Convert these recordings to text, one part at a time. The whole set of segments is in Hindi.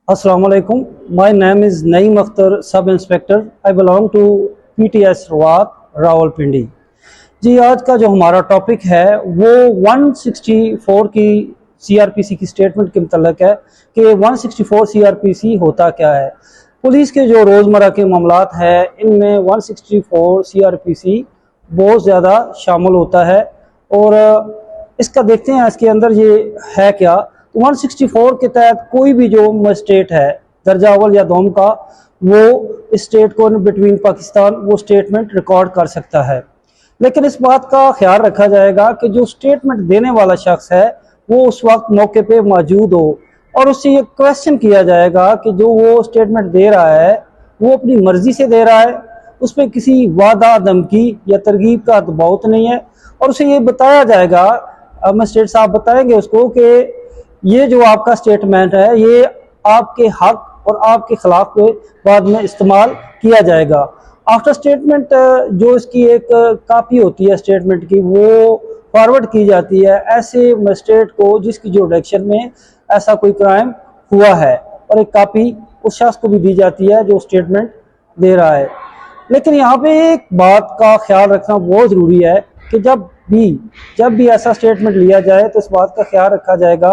Assalamu alaikum. My name is Naeem Akhtar, Sub Inspector. I belong to PTS रवात रावलपिंडी। जी, आज का जो हमारा टॉपिक है वो 164 की CRPC की स्टेटमेंट के मुतल्लिक है कि 164 CRPC होता क्या है। पुलिस के जो रोज़मर्रा के मामलात है इनमें 164 CRPC बहुत ज़्यादा शामिल होता है और इसका देखते हैं इसके अंदर ये है क्या। 164 के तहत कोई भी जो मजिस्ट्रेट है दर्जा अव्वल या दोम का, वो स्टेट को बिटवीन पाकिस्तान वो स्टेटमेंट रिकॉर्ड कर सकता है। लेकिन इस बात का ख्याल रखा जाएगा कि जो स्टेटमेंट देने वाला शख्स है वो उस वक्त मौके पे मौजूद हो और उससे ये क्वेश्चन किया जाएगा कि जो वो स्टेटमेंट दे रहा है वो अपनी मर्जी से दे रहा है, उसमें किसी वादा धमकी या तरगीब का दबाव तो नहीं है। और उसे ये बताया जाएगा, मजिस्ट्रेट साहब बताएंगे उसको कि ये जो आपका स्टेटमेंट है ये आपके हक और आपके खिलाफ पे बाद में इस्तेमाल किया जाएगा। आफ्टर स्टेटमेंट जो इसकी एक कापी होती है स्टेटमेंट की वो फॉरवर्ड की जाती है ऐसे मजिस्ट्रेट को जिसकी जुरिडिक्शन में ऐसा कोई क्राइम हुआ है, और एक कापी उस शख्स को भी दी जाती है जो स्टेटमेंट दे रहा है। लेकिन यहाँ पे एक बात का ख्याल रखना बहुत ज़रूरी है कि जब भी ऐसा स्टेटमेंट लिया जाए तो इस बात का ख्याल रखा जाएगा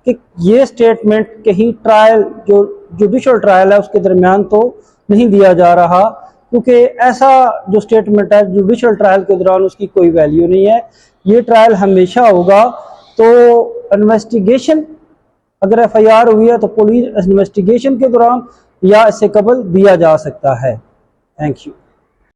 कि ये स्टेटमेंट कहीं ट्रायल जो जुडिशल ट्रायल है उसके दरमियान तो नहीं दिया जा रहा, क्योंकि ऐसा जो स्टेटमेंट है जुडिशल ट्रायल के दौरान उसकी कोई वैल्यू नहीं है। ये ट्रायल हमेशा होगा। तो इन्वेस्टिगेशन अगर FIR हुई है तो पुलिस इन्वेस्टिगेशन के दौरान या इससे कबल दिया जा सकता है। Thank you.